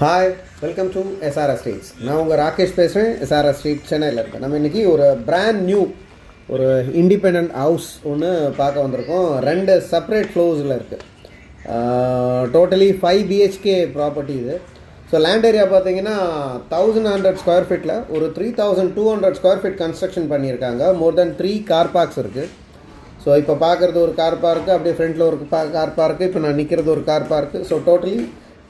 Hi, welcome to SRS streets. நான் உங்கள் ராகேஷ் பேசுகிறேன். எஸ்ஆர்எஸ் ஸ்ட்ரீட் சென்னையில் இருக்கேன். நம்ம இன்றைக்கி ஒரு பிராண்ட் நியூ ஒரு இண்டிபெண்ட் ஹவுஸ் ஒன்று பார்க்க வந்திருக்கோம். 2 செப்பரேட் ஃப்ளோர்ஸில் இருக்குது. டோட்டலி 5 பிஹெச்கே ப்ராப்பர்ட்டி இது. ஸோ லேண்ட் ஏரியா பார்த்தீங்கன்னா 1100 ஸ்கொயர் ஃபீட்டில் ஒரு 3200 ஸ்கொயர் ஃபீட் கன்ஸ்ட்ரக்ஷன் பண்ணியிருக்காங்க. மோர் தென் 3 கார் பார்க்ஸ் இருக்குது. ஸோ இப்போ பார்க்குறது ஒரு கார் பார்க்கு, அப்படியே ஃப்ரண்ட்டில் ஒரு கார் பார்க்கு, இப்போ நான் நிற்கிறது ஒரு car park. So totally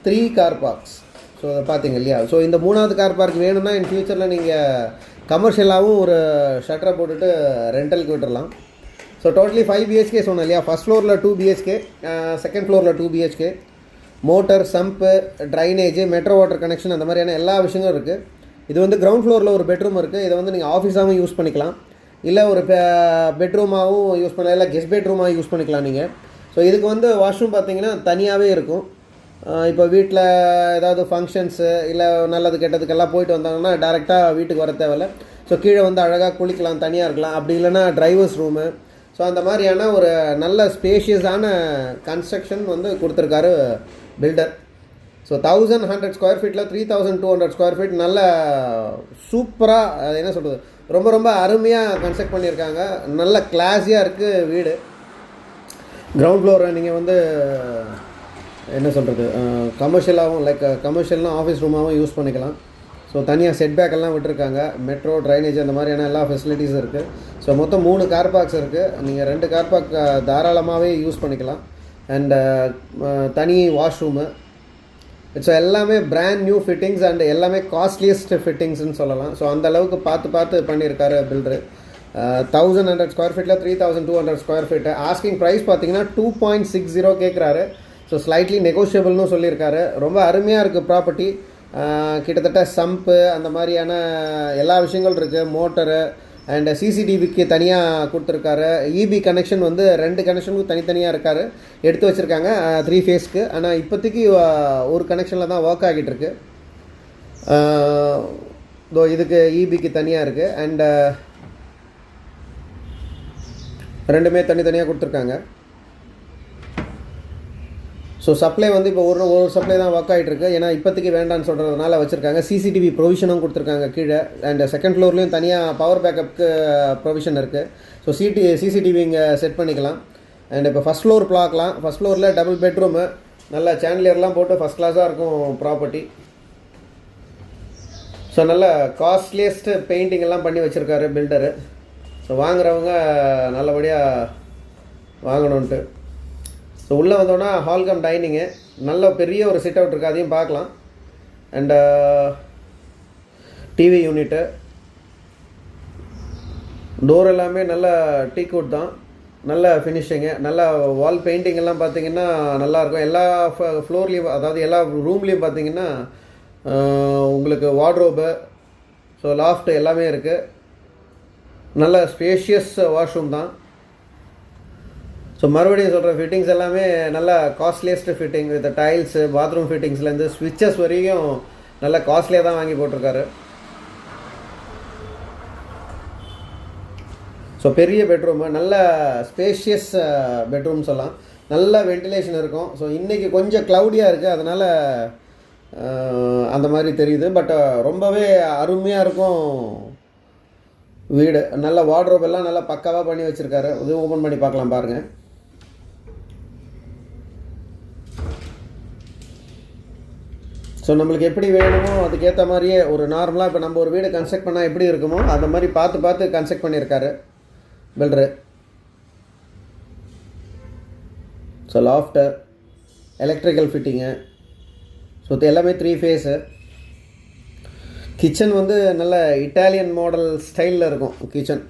3 car parks. So அதை பார்த்தீங்க இல்லையா? ஸோ இந்த 3வது கார் பார்க் வேணும்னா இன் ஃபியூச்சரில் நீங்கள் கமர்ஷியலாகவும் ஒரு ஷட்டரை போட்டுட்டு ரெண்டலுக்கு விட்டுடலாம். ஸோ டோட்டலி 5 பிஹெச்கே சொன்னேன் இல்லையா? ஃபஸ்ட் ஃப்ளோரில் 2 பிஹெச்கே, செகண்ட் ஃப்ளோரில் 2 BHK. Motor, sump, drainage, metro water connection, அந்த மாதிரியான எல்லா விஷயங்களும் இருக்குது. இது வந்து கிரவுண்ட் ஃப்ளோரில் ஒரு பெட்ரூம் இருக்குது. இதை வந்து நீங்கள் ஆஃபீஸாகவும் யூஸ் பண்ணிக்கலாம், இல்லை ஒரு பெட்ரூமாகவும் யூஸ் பண்ணலாம், இல்லை கெஸ்ட் பெட்ரூமாக யூஸ் பண்ணிக்கலாம் நீங்கள். ஸோ இதுக்கு வந்து வாஷ்ரூம் பார்த்தீங்கன்னா தனியாகவே இருக்கும். இப்போ வீட்டில் ஏதாவது ஃபங்க்ஷன்ஸு இல்லை நல்லது கெட்டதுக்கெல்லாம் போயிட்டு வந்தாங்கன்னா டேரெக்டாக வீட்டுக்கு வர தேவையில்ல. ஸோ கீழே வந்து அழகாக குளிக்கலாம், தனியாக இருக்கலாம். அப்படி இல்லைன்னா டிரைவர்ஸ் ரூமு. ஸோ அந்த மாதிரியான ஒரு நல்ல ஸ்பேஷியஸான கன்ஸ்ட்ரக்ஷன் வந்து கொடுத்துருக்காரு பில்டர். ஸோ 1100 ஸ்கொயர் ஃபீட்டில் 3200 ஸ்கொயர் ஃபீட் நல்ல சூப்பராக, அது என்ன சொல்கிறது, ரொம்ப ரொம்ப அருமையாக கன்ஸ்ட்ரக்ட் பண்ணியிருக்காங்க. நல்ல கிளாஸியாக இருக்குது வீடு. கிரவுண்ட் ஃப்ளோரை நீங்கள் வந்து என்ன சொல்கிறது, கமர்ஷியலாகவும் லைக் கமர்ஷியல்னால் ஆஃபீஸ் ரூமாகவும் யூஸ் பண்ணிக்கலாம். ஸோ தனியாக செட்பேக் எல்லாம் விட்டுருக்காங்க. மெட்ரோ, ட்ரைனேஜ், அந்த மாதிரியான எல்லா ஃபெசிலிட்டிஸும் இருக்குது. ஸோ மொத்தம் 3 கார் பார்க்ஸ் இருக்குது. நீங்கள் 2 கார் பார்க் தாராளமாகவே யூஸ் பண்ணிக்கலாம். அண்ட் தனி வாஷ்ரூமு. ஸோ எல்லாமே பிராண்ட் நியூ ஃபிட்டிங்ஸ் அண்ட் எல்லாமே காஸ்ட்லியஸ்ட் ஃபிட்டிங்ஸ்னு சொல்லலாம். ஸோ அந்தளவுக்கு பார்த்து பண்ணியிருக்காரு பில்டரு. 1100 ஸ்கொயர் ஃபீட்டில் 3200 ஸ்கொயர் ஃபீட்டு. ஆஸ்கிங் ப்ரைஸ் பார்த்தீங்கன்னா 2.60 கேட்குறாரு. ஸோ ஸ்லைட்லி நெகோஷியபிள்னு சொல்லியிருக்காரு. ரொம்ப அருமையாக இருக்குது ப்ராப்பர்ட்டி. கிட்டத்தட்ட சம்ப்பு அந்த மாதிரியான எல்லா விஷயங்கள் இருக்குது. மோட்டரு அண்ட் சிசிடிவிக்கு தனியாக கொடுத்துருக்காரு. இபி கனெக்ஷன் வந்து 2 கனெக்ஷனுக்கும் தனித்தனியாக இருக்கார், எடுத்து வச்சுருக்காங்க 3 ஃபேஸ்க்கு. ஆனால் இப்போதைக்கு ஒரு கனெக்ஷனில் தான் ஒர்க் ஆகிட்டு இருக்கு. இதுக்கு இபிக்கு தனியாக இருக்குது. அண்டு ரெண்டுமே தனித்தனியாக கொடுத்துருக்காங்க. ஸோ சப்ளை வந்து இப்போ ஒரு சப்ளை தான் ஒர்க் ஆகிட்டுருக்கு. ஏன்னா இப்போதைக்கு வேண்டான்னு சொல்கிறதுனால வச்சுருக்காங்க. சிசிடிவி ப்ரொவிஷனும் கொடுத்துருக்காங்க கீழே. அண்ட் செகண்ட் ஃப்ளோர்லேயும் தனியாக பவர் பேக்கப்புக்கு ப்ரொவிஷன் இருக்குது. ஸோ சிசிடிவி இங்கே செட் பண்ணிக்கலாம். அண்ட் இப்போ ஃபஸ்ட் ஃப்ளோர் பார்க்கலாம். ஃபஸ்ட் ஃப்ளோரில் டபுள் பெட்ரூமு, நல்ல சாண்டிலியர்லாம் போட்டு ஃபஸ்ட் கிளாஸாக இருக்கும் ப்ராப்பர்ட்டி. ஸோ நல்ல காஸ்ட்லியஸ்ட்டு பெயிண்டிங் எல்லாம் பண்ணி வச்சுருக்காரு பில்டரு. ஸோ வாங்குறவங்க நல்லபடியாக வாங்கணுன்ட்டு. ஸோ உள்ளே வந்தோன்னா ஹால் கம் டைனிங்கு, நல்ல பெரிய ஒரு சிட் அவுட் இருக்குது, அதையும் பார்க்கலாம். அண்டு டிவி யூனிட்டு, டோர் எல்லாமே நல்ல டீக்வுட் தான், நல்ல ஃபினிஷிங்கு, நல்ல வால் பெயிண்டிங் எல்லாம் பார்த்தீங்கன்னா நல்லாயிருக்கும். எல்லா ஃப்ளோர்லேயும், அதாவது எல்லா ரூம்லேயும் பார்த்தீங்கன்னா உங்களுக்கு வார்ட்ரோபு, ஸோ லாஃப்ட் எல்லாமே இருக்குது. நல்ல ஸ்பேஷியஸ் வாஷ்ரூம் தான். ஸோ மறுபடியும் சொல்கிற ஃபிட்டிங்ஸ் எல்லாமே நல்ல costliest fitting with tiles, bathroom ஃபிட்டிங்ஸ்லேருந்து ஸ்விட்சஸ் வரையும் நல்ல காஸ்ட்லியாக தான் வாங்கி போட்டிருக்காரு. ஸோ பெரிய பெட்ரூமு, நல்ல ஸ்பேஷியஸ் பெட்ரூம் சொல்லலாம். நல்ல வென்டிலேஷன் இருக்கும். ஸோ இன்றைக்கி கொஞ்சம் க்ளவுடியாக இருக்குது, அதனால் அந்த மாதிரி தெரியுது. பட் ரொம்பவே அருமையாக இருக்கும் வீடு. நல்ல வார்ட்ரோப் எல்லாம் நல்லா பக்காவாக பண்ணி வச்சுருக்காரு. இது ஓப்பன் பண்ணி பார்க்கலாம் பாருங்கள். ஸோ நம்மளுக்கு எப்படி வேணுமோ அதுக்கேற்ற மாதிரியே ஒரு நார்மலாக இப்போ நம்ம ஒரு வீடு கன்ஸ்ட்ரக்ட் பண்ணால் எப்படி இருக்குமோ அந்த மாதிரி பார்த்து கன்ஸ்ட்ரக்ட் பண்ணியிருக்காரு filter. So loft, electrical fitting, so எல்லாமே 3 ஃபேஸு. கிச்சன் வந்து நல்ல இட்டாலியன் மாடல் ஸ்டைலில் இருக்கும் கிச்சன்.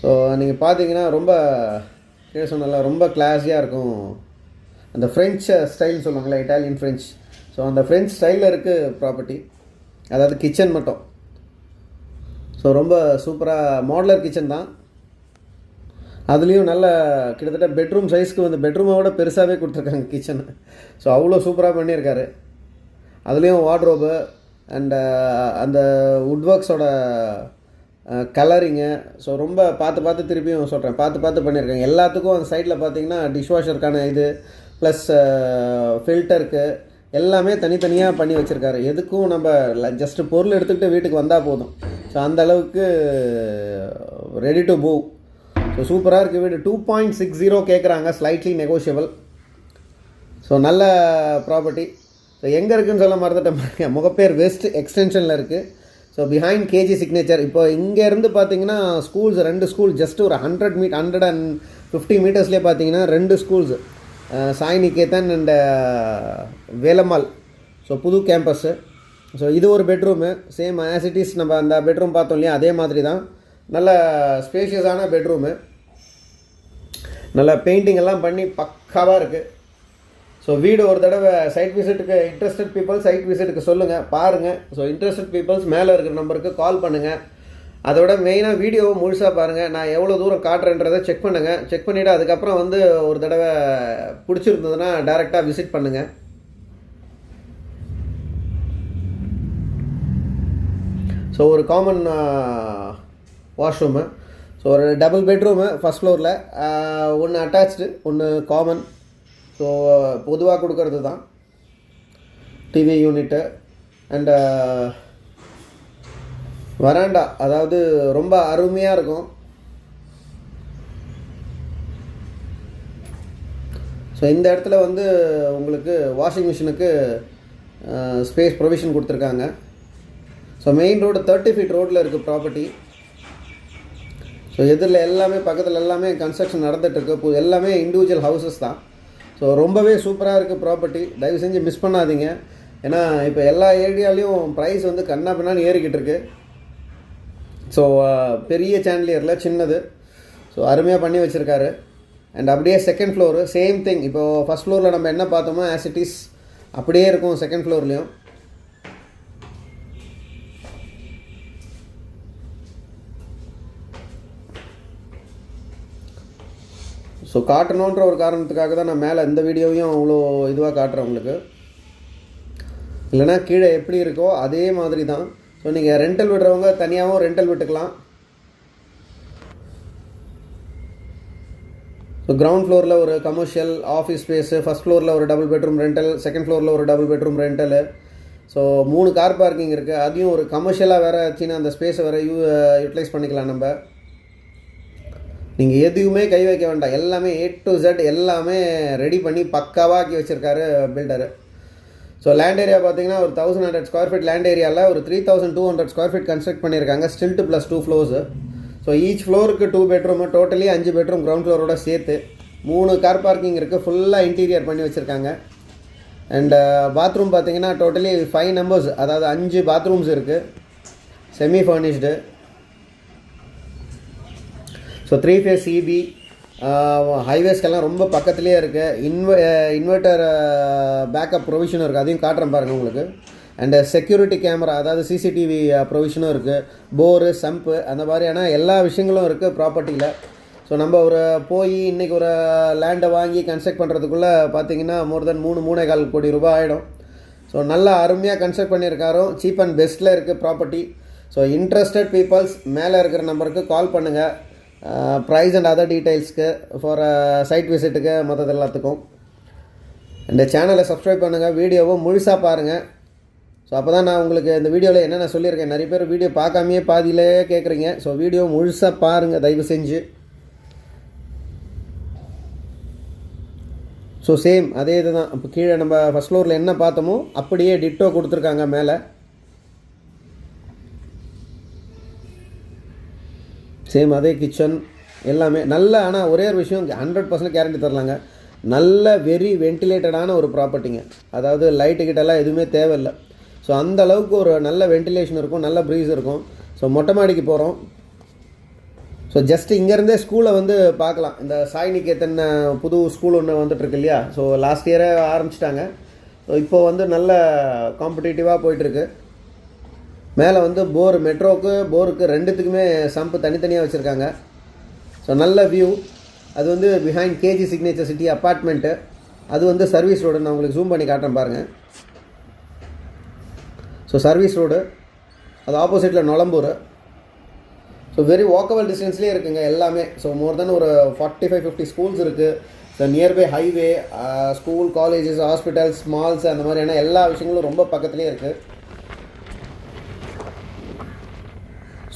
ஸோ நீங்கள் பார்த்தீங்கன்னா ரொம்ப சொன்னால ரொம்ப கிளாஸியாக இருக்கும். அந்த ஃப்ரெஞ்ச் ஸ்டைல் சொல்லுவாங்களே, இட்டாலியன் ஃப்ரெஞ்ச். ஸோ அந்த ஃப்ரெஞ்ச் ஸ்டைலில் இருக்குது ப்ராப்பர்ட்டி, அதாவது கிச்சன் மட்டும். ஸோ ரொம்ப சூப்பராக மாடலர் கிச்சன் தான். அதுலேயும் நல்ல கிட்டத்தட்ட பெட்ரூம் சைஸ்க்கு வந்து பெட்ரூமை விட பெருசாகவே கொடுத்துருக்காங்க கிச்சனை. ஸோ அவ்வளோ சூப்பராக பண்ணியிருக்காரு. அதுலேயும் வார்ட்ரோபு அண்ட் அந்த வுட் ஒர்க்ஸோட கலரிங்கு. ஸோ ரொம்ப பார்த்து திருப்பியும் சொல்கிறேன், பார்த்து பண்ணியிருக்காங்க. எல்லாத்துக்கும் அந்த சைடில் பார்த்தீங்கன்னா டிஷ்வாஷருக்கான இது ப்ளஸ் ஃபில்டருக்கு எல்லாமே தனித்தனியாக பண்ணி வச்சுருக்காரு. எதுக்கும் நம்ம ஜஸ்ட்டு பொருள் எடுத்துக்கிட்டு வீட்டுக்கு வந்தால் போதும். ஸோ அந்தளவுக்கு ரெடி டு மூவ். ஸோ சூப்பராக இருக்குது வீடு. 2.60 கேட்குறாங்க, ஸ்லைட்லி நெகோஷியபிள். ஸோ நல்ல ப்ராப்பர்ட்டி. ஸோ எங்கே இருக்குதுன்னு சொல்ல மறந்துட்டேன். முகப்பேர் வெஸ்ட் எக்ஸ்டென்ஷனில் இருக்குது. So behind KG signature. இப்போ இங்கேருந்து பார்த்தீங்கன்னா ஸ்கூல்ஸ் 2 ஸ்கூல் ஜஸ்ட் ஒரு 150 மீட்டர்ஸ்லேயே பார்த்தீங்கன்னா 2 schools, Sai Niketan and Velammal. So புது கேம்பஸ்ஸு. ஸோ இது ஒரு பெட்ரூமு, சேம் ஆசிட்டிஸ் நம்ம அந்த பெட்ரூம் பார்த்தோம் இல்லையா, அதே மாதிரி தான். நல்ல ஸ்பேஷியஸான பெட்ரூமு, நல்ல பெயிண்டிங் எல்லாம் பண்ணி பக்காவாக இருக்குது. ஸோ வீடு ஒரு தடவை சைட் விசிட்டுக்கு இன்ட்ரெஸ்டட் பீப்புள்ஸ் சைட் விசிட்டுக்கு சொல்லுங்கள், பாருங்கள். ஸோ இன்ட்ரெஸ்டட் பீப்புள்ஸ் மேலே இருக்கிற நம்பருக்கு கால் பண்ணுங்கள். அதோட மெயினாக வீடியோவை முழுசாக பாருங்கள். நான் எவ்வளோ தூரம் காட்டுறேன்றதை செக் பண்ணுங்கள். செக் பண்ணிவிட்டு அதுக்கப்புறம் வந்து ஒரு தடவை பிடிச்சிருந்ததுன்னா டைரெக்டாக விசிட் பண்ணுங்கள். ஸோ ஒரு காமன் வாஷ்ரூமு. ஸோ ஒரு டபுள் பெட்ரூமு ஃபஸ்ட் ஃப்ளோரில், ஒன்று அட்டாச்சு ஒன்று காமன். ஸோ பொதுவாக கொடுக்கறது தான் டிவி யூனிட்டு அண்டு வராண்டா. அதாவது ரொம்ப அருமையாக இருக்கும். ஸோ இந்த இடத்துல வந்து உங்களுக்கு வாஷிங் மிஷினுக்கு ஸ்பேஸ் ப்ரொவிஷன் கொடுத்துருக்காங்க. ஸோ மெயின் ரோடு 30 ஃபீட் ரோட்டில் இருக்குது ப்ராப்பர்ட்டி. ஸோ எதிரில் எல்லாமே பக்கத்தில் எல்லாமே கன்ஸ்ட்ரக்ஷன் நடந்துகிட்ருக்கு. எல்லாமே இண்டிவிஜுவல் ஹவுசஸ் தான். ஸோ ரொம்பவே சூப்பராக இருக்குது ப்ராப்பர்ட்டி. தயவு செஞ்சு மிஸ் பண்ணாதீங்க. ஏன்னா இப்போ எல்லா ஏரியாலையும் ப்ரைஸ் வந்து கண்ணா பின்னான்னு ஏறிக்கிட்டு இருக்கு. ஸோ பெரிய சாண்ட்லியரில் சின்னது. ஸோ அருமையாக பண்ணி வச்சுருக்காரு. அண்ட் அப்படியே செகண்ட் ஃப்ளோரு சேம் திங். இப்போது ஃபஸ்ட் ஃப்ளோரில் நம்ம என்ன பார்த்தோமோ ஆசிட்டிஸ் அப்படியே இருக்கும் செகண்ட் ஃப்ளோர்லேயும். ஸோ காட்டணுன்ற ஒரு காரணத்துக்காக தான் நான் மேலே இந்த வீடியோவையும் அவ்வளோ இதுவாக காட்டுறேன் உங்களுக்கு. இல்லைனா கீழே எப்படி இருக்கோ அதே மாதிரி தான். ஸோ நீங்கள் ரெண்டல் விடுறவங்க தனியாகவும் ரெண்டல் விட்டுக்கலாம். ஸோ கிரவுண்ட் ஃப்ளோரில் ஒரு கமர்ஷியல் ஆஃபீஸ் ஸ்பேஸு, ஃபஸ்ட் ஃப்ளோரில் ஒரு டபுள் பெட்ரூம் ரெண்டல், செகண்ட் ஃப்ளோரில் ஒரு double bedroom rental. So 3 car parking இருக்குது. அதையும் ஒரு கமர்ஷியலாக வேறு சின்ன அந்த ஸ்பேஸை வேறு யூட்டிலைஸ் பண்ணிக்கலாம் நம்ம. நீங்கள் எதுவுமே கை வைக்க வேண்டாம். எல்லாமே A to Z எல்லாமே ரெடி பண்ணி பக்காவாக்கி வச்சுருக்காரு பில்டரு. ஸோ லேண்ட் ஏரியா பார்த்தீங்கன்னா ஒரு 1100 ஸ்கொயர் ஃபீட் லேண்ட் ஏரியாவில் ஒரு 3200 ஸ்கொயர் ஃபீட் கன்ஸ்ட்ரக்ட் பண்ணியிருக்காங்க. Stilt plus 2 floors. So each ஃப்ளோருக்கு 2 பெட்ரூமு, டோட்டலி 5 பெட்ரூம் கிரவுண்ட் ஃப்ளோரோட சேர்த்து. 3 கார் பார்க்கிங் இருக்குது. ஃபுல்லாக இன்டீரியர் பண்ணி வச்சுருக்காங்க. அண்ட் பாத்ரூம் பார்த்தீங்கன்னா டோட்டலி 5 நம்பர்ஸ், அதாவது 5 பாத்ரூம்ஸ் இருக்குது, semi furnished. So 3 phase EB, ஹைவேஸ்க்கெல்லாம் ரொம்ப பக்கத்துலேயே இருக்குது. இன்வெர்ட்டர் பேக்கப் ப்ரொவிஷனும் இருக்குது. அதையும் காட்டுறேன் பாருங்கள் உங்களுக்கு. அண்டு செக்யூரிட்டி கேமரா, அதாவது CCTV ப்ரொவிஷனும் இருக்குது. போரு, சம்பு, அந்த மாதிரியான எல்லா விஷயங்களும் இருக்குது ப்ராப்பர்ட்டியில். ஸோ நம்ம ஒரு போய் இன்றைக்கி ஒரு லேண்டை வாங்கி கன்ஸ்ட்ரக்ட் பண்ணுறதுக்குள்ளே பார்த்தீங்கன்னா மோர் தென் 3-3.25 கோடி ரூபாய் ஆகிடும். ஸோ நல்லா அருமையாக கன்ஸ்ட்ரக்ட் பண்ணியிருக்காரோ. சீப் அண்ட் பெஸ்ட்டில் இருக்குது ப்ராப்பர்ட்டி. ஸோ இன்ட்ரெஸ்டட் பீப்புள்ஸ் மேலே இருக்கிற நம்பருக்கு கால் பண்ணுங்கள். ப்ரைஸ் அண்ட் அதர் டீட்டெயில்ஸ்க்கு ஃபார் சைட் விசிட்டுக்கு மொத்தத்தில் எல்லாத்துக்கும். இந்த சேனலை சப்ஸ்கிரைப் பண்ணுங்கள், வீடியோவை முழுசாக பாருங்கள். ஸோ அப்போ தான் நான் உங்களுக்கு இந்த வீடியோவில் என்னென்ன சொல்லியிருக்கேன். நிறைய பேர் வீடியோ பார்க்காமையே பாதியிலே கேட்குறீங்க. ஸோ வீடியோ முழுசாக பாருங்கள் தயவு செஞ்சு. ஸோ சேம் அதே இது தான். இப்போ கீழே நம்ம ஃபஸ்ட் ஃப்ளோரில் என்ன பார்த்தோமோ அப்படியே டிட்டோ கொடுத்துருக்காங்க மேலே. சேம் அதே கிச்சன் எல்லாமே நல்ல. ஆனால் ஒரே ஒரு விஷயம் 100% கேரண்டி தரலாங்க. நல்ல வெரி வென்டிலேட்டடான ஒரு ப்ராப்பர்ட்டிங்க. அதாவது லைட்டு கிட்டெல்லாம் எதுவுமே தேவையில்லை. ஸோ அந்த அளவுக்கு ஒரு நல்ல வென்டிலேஷன் இருக்கும், நல்ல ப்ரீஸ் இருக்கும். ஸோ மொட்டை மாடிக்கு போகிறோம். ஸோ ஜஸ்ட்டு இங்கேருந்தே ஸ்கூலை வந்து பார்க்கலாம். இந்த சாய் நிகேதன் புது ஸ்கூல் ஒன்று வந்துட்டுருக்கு இல்லையா. ஸோ லாஸ்ட் இயரே ஆரம்பிச்சிட்டாங்க. ஸோ இப்போது வந்து நல்ல காம்படிட்டிவாக போயிட்டுருக்கு. மேலே வந்து போர், மெட்ரோவுக்கு போருக்கு 2த்துக்குமே சம்பு தனித்தனியாக வச்சுருக்காங்க. ஸோ நல்ல வியூ. அது வந்து behind KG signature city apartment. அது வந்து சர்வீஸ் ரோடு. நான் உங்களுக்கு ஜூம் பண்ணி காட்டுறேன் பாருங்கள். ஸோ சர்வீஸ் ரோடு, அது ஆப்போசிட்டில் நொளம்பூர். ஸோ வெரி வாக்கபிள் டிஸ்டன்ஸ்லேயே இருக்குங்க எல்லாமே. ஸோ மோர் தென் ஒரு 45-50 ஸ்கூல்ஸ் இருக்குது. So nearby highway, school, colleges, hospitals, malls அந்த மாதிரியான எல்லா விஷயங்களும் ரொம்ப பக்கத்துலேயே இருக்குது.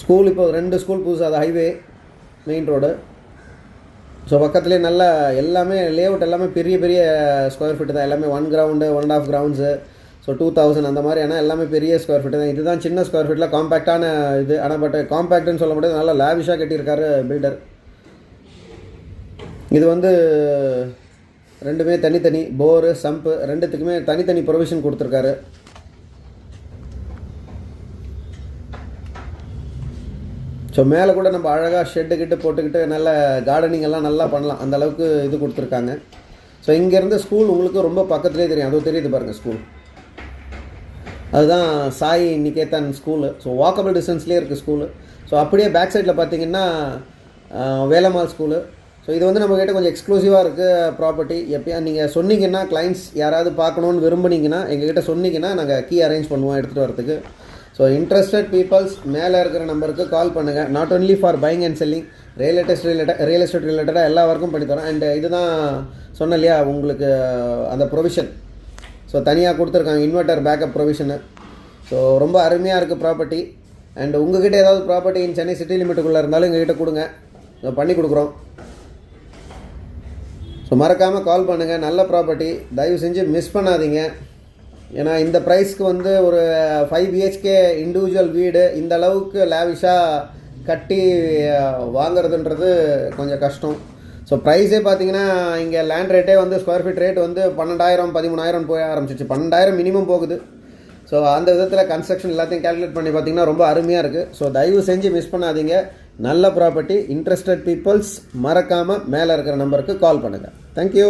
ஸ்கூல் இப்போ 2 ஸ்கூல் புதுசு, அது ஹைவே மெயின் ரோடு. ஸோ பக்கத்துலேயே நல்ல எல்லாமே லேஅவுட் எல்லாமே பெரிய பெரிய ஸ்கொயர் ஃபீட்டு தான். எல்லாமே 1 கிரவுண்டு, 1.5 கிரவுண்ட்ஸு, ஸோ 2000 அந்த மாதிரியான எல்லாமே பெரிய ஸ்கொயர் ஃபீட்டு தான். இதுதான் சின்ன ஸ்கொயர் ஃபீட்டில் காம்பேக்டான இது. ஆனால் பட் காம்பேக்ட்னு சொல்ல முடியாது, நல்லா லேவிஷாக கட்டியிருக்காரு பில்டர். இது வந்து ரெண்டுமே தனித்தனி போரு, சம்பு ரெண்டுத்துக்குமே தனித்தனி ப்ரொவிஷன் கொடுத்துருக்காரு. ஸோ மேலே கூட நம்ம அழகாக ஷெட்டு கிட்ட போட்டுக்கிட்டு நல்ல கார்டனிங் எல்லாம் நல்லா பண்ணலாம், அந்த அளவுக்கு இது கொடுத்துருக்காங்க. ஸோ இங்கேருந்து ஸ்கூல் உங்களுக்கு ரொம்ப பக்கத்துலேயே தெரியும், அதுவும் தெரியுது பாருங்கள் ஸ்கூல். அதுதான் Sai Niketan school. So walkable டிஸ்டன்ஸ்லேயே இருக்குது ஸ்கூலு. ஸோ அப்படியே பேக் சைடில் பார்த்தீங்கன்னா வேலம்மாள் ஸ்கூலு. ஸோ இது வந்து நம்மக்கிட்ட கொஞ்சம் எக்ஸ்க்ளூசிவாக இருக்குது ப்ராப்பர்ட்டி. எப்போயா நீங்கள் சொன்னீங்கன்னா, கிளைண்ட்ஸ் யாராவது பார்க்கணுன்னு விரும்புனீங்கன்னா எங்ககிட்ட சொன்னீங்கன்னா நாங்கள் கீ அரேஞ்ச் பண்ணுவோம் எடுத்துகிட்டு வரதுக்கு. ஸோ இன்ட்ரெஸ்டட் பீப்புள்ஸ் மேலே இருக்கிற நம்பருக்கு கால் பண்ணுங்கள். Not only for buying and selling, real estate ரிலேட்டடாக எல்லா ஒர்க்கும் பண்ணித்தரோம். அண்ட் இதுதான் சொன்னேன் இல்லையா உங்களுக்கு அந்த ப்ரொவிஷன். ஸோ தனியாக கொடுத்துருக்காங்க இன்வெர்ட்டர் பேக்கப் ப்ரொவிஷனு. ஸோ ரொம்ப அருமையாக இருக்குது ப்ராப்பர்ட்டி. அண்ட் உங்கள்கிட்ட ஏதாவது ப்ராப்பர்ட்டி இன் சென்னை சிட்டி லிமிட்டுக்குள்ளே இருந்தாலும் எங்ககிட்ட கொடுங்க, பண்ணி கொடுக்குறோம். ஸோ மறக்காமல் கால் பண்ணுங்கள். நல்ல ப்ராப்பர்ட்டி, தயவு செஞ்சு மிஸ் பண்ணாதீங்க. ஏன்னா இந்த ப்ரைஸ்க்கு வந்து ஒரு 5 BHK இண்டிவிஜுவல் வீடு இந்த அளவுக்கு லேவிஷாக கட்டி வாங்கிறதுன்றது கொஞ்சம் கஷ்டம். ஸோ ப்ரைஸே பார்த்தீங்கன்னா இங்கே லேண்ட் ரேட்டே வந்து ஸ்கொயர் ஃபீட் ரேட் வந்து 12,000 13,000 போய் ஆரம்பிச்சிச்சு. 12,000 மினிமம் போகுது. ஸோ அந்த விதத்தில் கன்ஸ்ட்ரக்ஷன் எல்லாத்தையும் கேல்குலேட் பண்ணி பார்த்தீங்கன்னா ரொம்ப அருமையாக இருக்குது. ஸோ தயவு செஞ்சு மிஸ் பண்ணாதீங்க. நல்ல ப்ராப்பர்ட்டி. இன்ட்ரெஸ்டட் பீப்புள்ஸ் மறக்காமல் மேலே இருக்கிற நம்பருக்கு கால் பண்ணுங்கள். தேங்க்யூ.